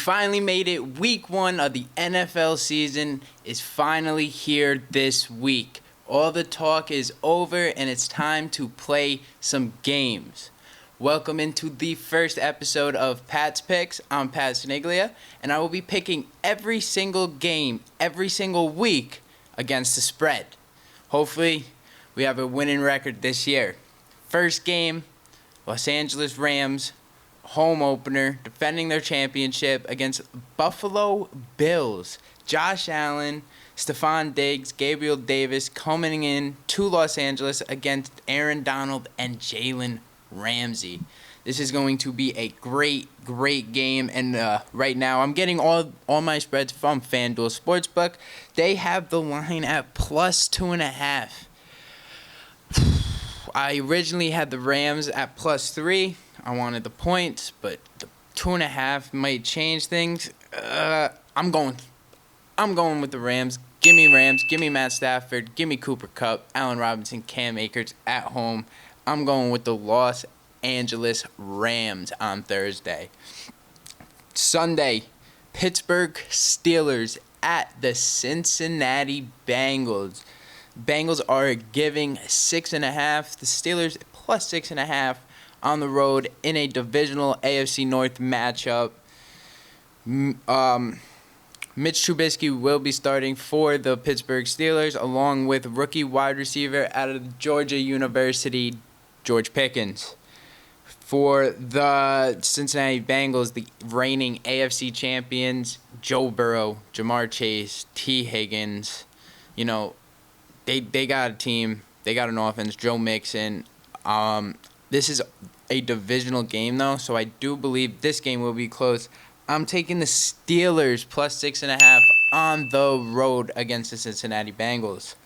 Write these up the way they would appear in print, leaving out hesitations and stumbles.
finally made it. Week 1 of the NFL season is finally here this week. All the talk is over and it's time to play some games. Welcome into the first episode of Pat's Picks. I'm Pat Siniglia, and I will be picking every single game, every single week against the spread. Hopefully, we have a winning record this year. First game, Los Angeles Rams, home opener, defending their championship against Buffalo Bills. Josh Allen, Stephon Diggs, Gabriel Davis coming in to Los Angeles against Aaron Donald and Jalen Ramsey. This is going to be a great game, and right now I'm getting all my spreads from FanDuel SportsBook. They have the line at plus 2.5. I originally had the Rams at plus 3. I wanted the points, but the 2.5 might change things. I'm going with the Rams. Give me Rams. Give me Matt Stafford. Give me Cooper Kupp, Allen Robinson, Cam Akers at home. I'm going with the Los Angeles Rams on Thursday. Sunday, Pittsburgh Steelers at the Cincinnati Bengals. Bengals are giving 6.5. The Steelers plus 6.5 on the road in a divisional AFC North matchup. Mitch Trubisky will be starting for the Pittsburgh Steelers, along with rookie wide receiver out of Georgia University, George Pickens. For the Cincinnati Bengals, the reigning AFC champions, Joe Burrow, Jamar Chase, T. Higgins, they got a team. They got an offense. Joe Mixon. This is a divisional game, though, so I do believe this game will be close. I'm taking the Steelers plus 6.5 on the road against the Cincinnati Bengals.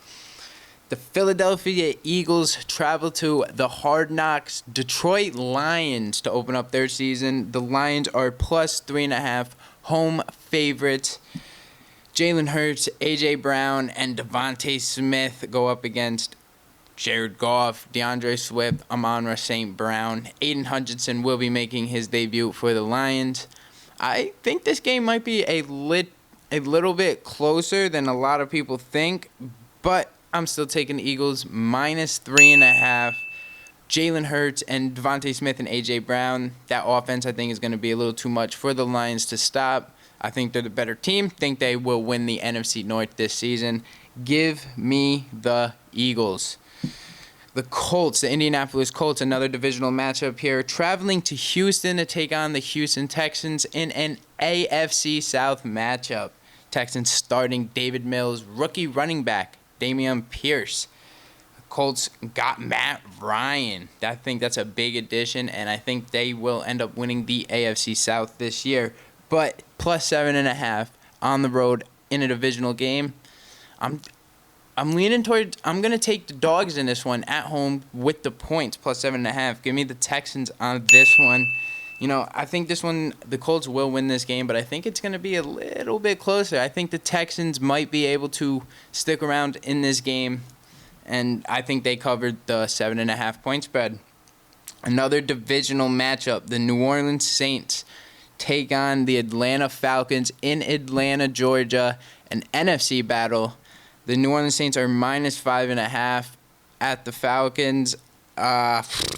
The Philadelphia Eagles travel to the Hard Knocks Detroit Lions to open up their season. The Lions are plus 3.5 home favorites. Jalen Hurts, A.J. Brown, and Devontae Smith go up against Jared Goff, DeAndre Swift, Amon-Ra St. Brown. Aiden Hutchinson will be making his debut for the Lions. I think this game might be a little bit closer than a lot of people think, but I'm still taking the Eagles minus 3.5. Jalen Hurts and Devontae Smith and A.J. Brown. That offense, I think, is going to be a little too much for the Lions to stop. I think they're the better team. Think they will win the NFC North this season. Give me the Eagles. The Colts, the Indianapolis Colts, another divisional matchup here, traveling to Houston to take on the Houston Texans in an AFC South matchup. Texans starting David Mills, rookie running back Dameon Pierce. Colts got Matt Ryan. I think that's a big addition, and I think they will end up winning the AFC South this year. But plus 7.5 on the road in a divisional game. I'm leaning towards. I'm gonna take the dogs in this one at home with the points plus 7.5. Give me the Texans on this one. I think this one, the Colts will win this game, but I think it's gonna be a little bit closer. I think the Texans might be able to stick around in this game, and I think they covered the 7.5 point spread. Another divisional matchup: the New Orleans Saints take on the Atlanta Falcons in Atlanta, Georgia. An NFC battle. The New Orleans Saints are minus 5.5 at the Falcons.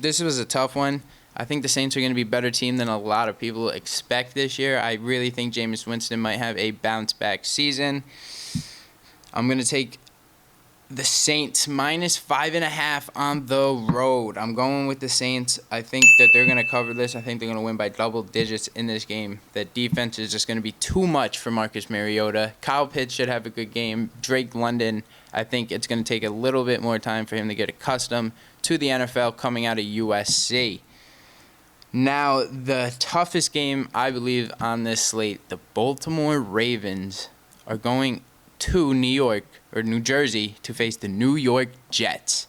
This was a tough one. I think the Saints are going to be a better team than a lot of people expect this year. I really think Jameis Winston might have a bounce-back season. I'm going to take the Saints minus 5.5 on the road. I'm going with the Saints. I think that they're going to cover this. I think they're going to win by double digits in this game. That defense is just going to be too much for Marcus Mariota. Kyle Pitts should have a good game. Drake London, I think it's going to take a little bit more time for him to get accustomed to the NFL coming out of USC. Now, the toughest game, I believe, on this slate, the Baltimore Ravens are going to New Jersey to face the New York Jets.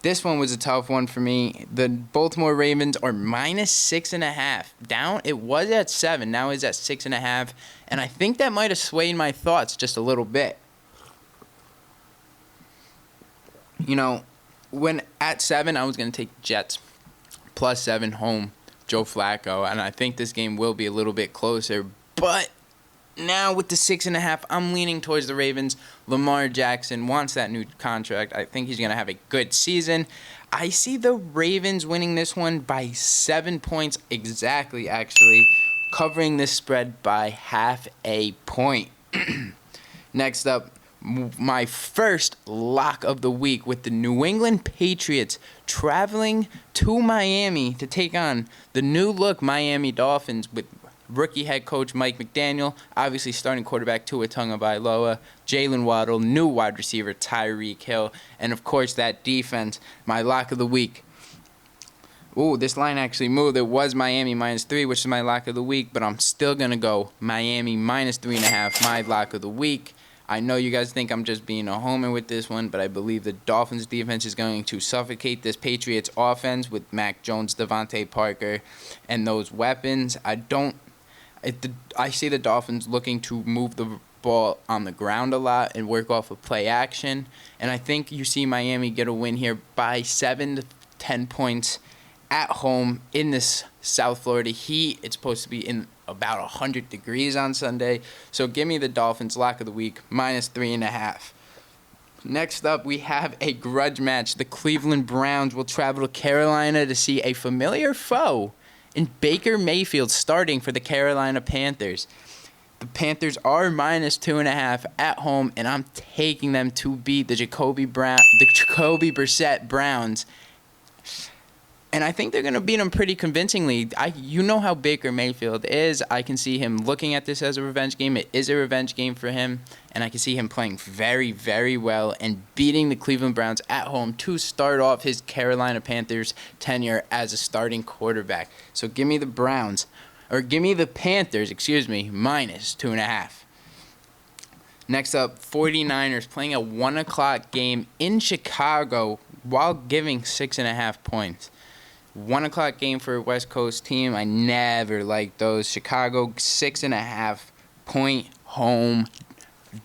This one was a tough one for me. The Baltimore Ravens are minus 6.5. Down, it was at 7. Now it's at 6.5. And I think that might have swayed my thoughts just a little bit. When at 7, I was going to take Jets plus 7 home, Joe Flacco. And I think this game will be a little bit closer. But now with the 6.5, I'm leaning towards the Ravens. Lamar Jackson wants that new contract. I think he's going to have a good season. I see the Ravens winning this one by 7 points exactly, actually, covering this spread by half a point. Next up, my first lock of the week with the New England Patriots traveling to Miami to take on the new look Miami Dolphins with rookie head coach Mike McDaniel, obviously starting quarterback Tua Tagovailoa, Jalen Waddle, new wide receiver Tyreek Hill, and of course that defense. My lock of the week. Ooh, this line actually moved. It was Miami -3, which is my lock of the week, but I'm still going to go Miami -3.5, my lock of the week. I know you guys think I'm just being a homer with this one, but I believe the Dolphins defense is going to suffocate this Patriots offense with Mac Jones, Devontae Parker, and those weapons. I see the Dolphins looking to move the ball on the ground a lot and work off of play action. And I think you see Miami get a win here by 7 to 10 points at home in this South Florida heat. It's supposed to be in about 100 degrees on Sunday. So give me the Dolphins lock of the week, -3.5. Next up, we have a grudge match. The Cleveland Browns will travel to Carolina to see a familiar foe in Baker Mayfield starting for the Carolina Panthers. The Panthers are -2.5 at home, and I'm taking them to beat the Jacoby Brissett Browns. And I think they're going to beat them pretty convincingly. You know how Baker Mayfield is. I can see him looking at this as a revenge game. It is a revenge game for him. And I can see him playing very, very well and beating the Cleveland Browns at home to start off his Carolina Panthers tenure as a starting quarterback. So give me the Panthers, -2.5. Next up, 49ers playing a 1 o'clock game in Chicago while giving 6.5 points. 1 o'clock game for a West Coast team. I never liked those. Chicago, 6.5 point home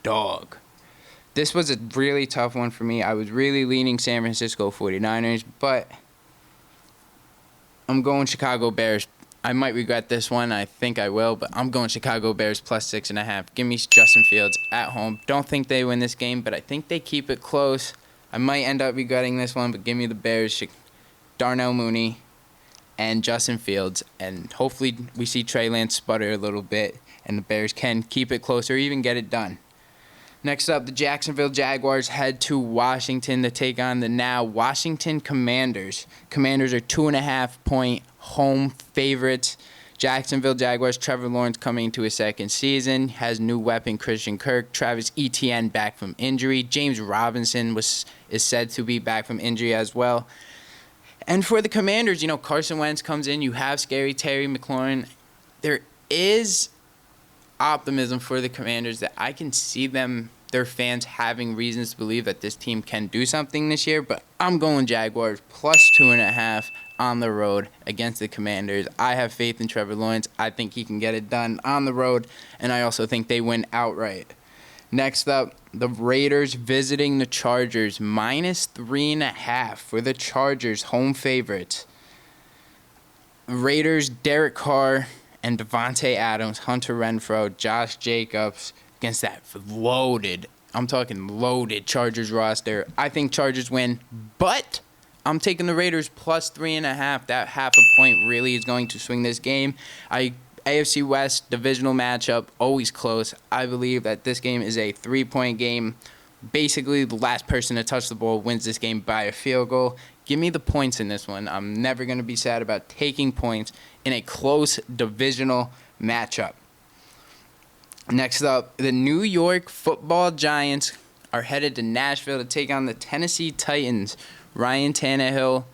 dog. This was a really tough one for me. I was really leaning San Francisco 49ers, but I'm going Chicago Bears. I might regret this one. I think I will, but I'm going Chicago Bears +6.5. Give me Justin Fields at home. Don't think they win this game, but I think they keep it close. I might end up regretting this one, but give me the Bears. Darnell Mooney and Justin Fields, and hopefully we see Trey Lance sputter a little bit and the Bears can keep it close or even get it done. Next up, the Jacksonville Jaguars head to Washington to take on the now Washington Commanders. Commanders are 2.5 point home favorites. Jacksonville Jaguars, Trevor Lawrence coming into his second season, has new weapon Christian Kirk, Travis Etienne back from injury, James Robinson is said to be back from injury as well. And for the Commanders, Carson Wentz comes in. You have scary Terry McLaurin. There is optimism for the Commanders that I can see their fans having reasons to believe that this team can do something this year. But I'm going Jaguars +2.5 on the road against the Commanders. I have faith in Trevor Lawrence. I think he can get it done on the road. And I also think they win outright. Next up, the Raiders visiting the Chargers, -3.5 for the Chargers, home favorites. Raiders, Derek Carr and Devontae Adams, Hunter Renfrow, Josh Jacobs against that loaded Chargers roster. I think Chargers win, but I'm taking the Raiders +3.5. That half a point really is going to swing this game. AFC West divisional matchup, always close. I believe that this game is a 3-point game. Basically, the last person to touch the ball wins this game by a field goal. Give me the points in this one. I'm never going to be sad about taking points in a close divisional matchup. Next up, the New York Football Giants are headed to Nashville to take on the Tennessee Titans. Ryan Tannehill,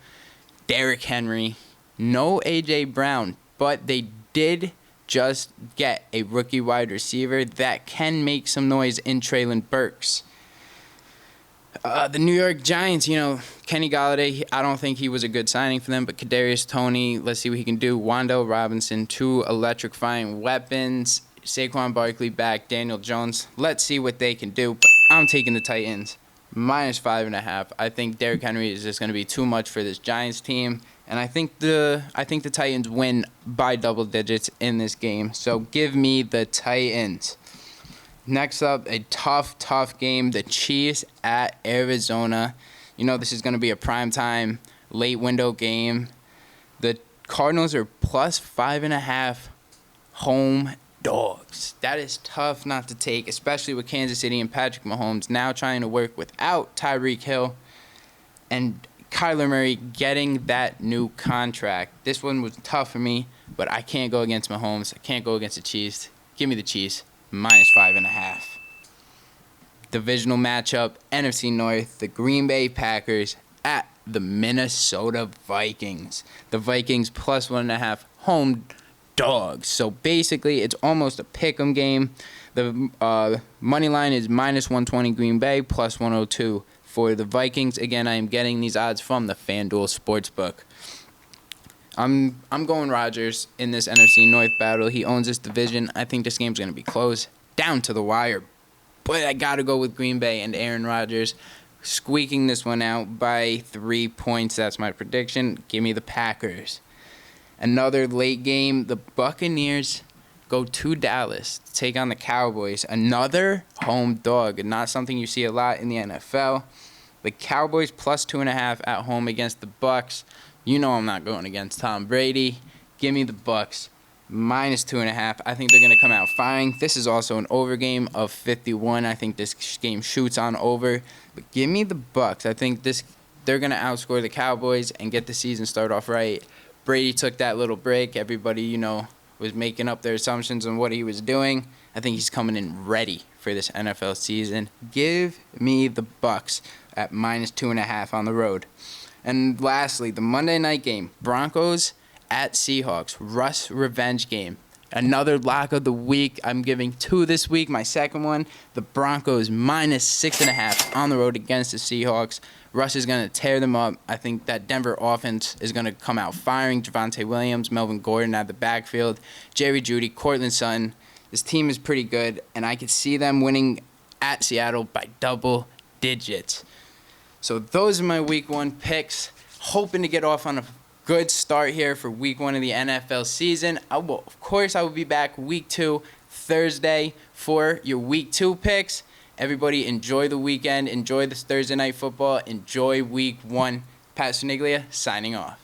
Derrick Henry, no A.J. Brown, but they did just get a rookie wide receiver that can make some noise in Treylon Burks. The New York Giants, Kenny Golladay, I don't think he was a good signing for them, but Kadarius Toney, let's see what he can do. Wan'Dale Robinson, 2 electrifying weapons. Saquon Barkley back, Daniel Jones. Let's see what they can do, but I'm taking the Titans -5.5. I think Derrick Henry is just going to be too much for this Giants team, And I think the Titans win by double digits in this game. So give me the Titans. Next up, a tough game. The Chiefs at Arizona. You know this is going to be a primetime, late window game. The Cardinals are plus 5.5 home dogs. That is tough not to take, especially with Kansas City and Patrick Mahomes now trying to work without Tyreek Hill and Kyler Murray getting that new contract. This one was tough for me, but I can't go against Mahomes. I can't go against the Chiefs. Give me the Chiefs, minus 5.5. Divisional matchup, NFC North, the Green Bay Packers at the Minnesota Vikings. The Vikings plus 1.5 home dogs. So basically, it's almost a pick'em game. The money line is minus 120 Green Bay, plus 102 for the Vikings. Again, I am getting these odds from the FanDuel SportsBook. I'm going Rodgers in this NFC North battle. He owns this division. I think this game's going to be close, down to the wire. But I got to go with Green Bay and Aaron Rodgers squeaking this one out by 3 points. That's my prediction. Give me the Packers. Another late game, the Buccaneers go to Dallas to take on the Cowboys. Another home dog, not something you see a lot in the NFL. The Cowboys plus 2.5 at home against the Bucs. You know I'm not going against Tom Brady. Give me the Bucs minus 2.5. I think they're going to come out firing. This is also an over game of 51. I think this game shoots on over. But give me the Bucs. I think they're going to outscore the Cowboys and get the season started off right. Brady took that little break. Everybody, was making up their assumptions on what he was doing. I think he's coming in ready for this NFL season. Give me the Bucs at minus 2.5 on the road. And lastly, the Monday night game, Broncos at Seahawks. Russ revenge game. Another lock of the week. I'm giving 2 this week. My second one, the Broncos minus 6.5 on the road against the Seahawks. Russ is going to tear them up. I think that Denver offense is going to come out firing. Javonte Williams, Melvin Gordon at the backfield, Jerry Jeudy, Cortland Sutton. This team is pretty good, and I could see them winning at Seattle by double digits. So those are my Week 1 picks. Hoping to get off on a good start here for Week 1 of the NFL season. I will be back Week 2 Thursday for your Week 2 picks. Everybody enjoy the weekend. Enjoy this Thursday night football. Enjoy Week 1. Pat Sniglia signing off.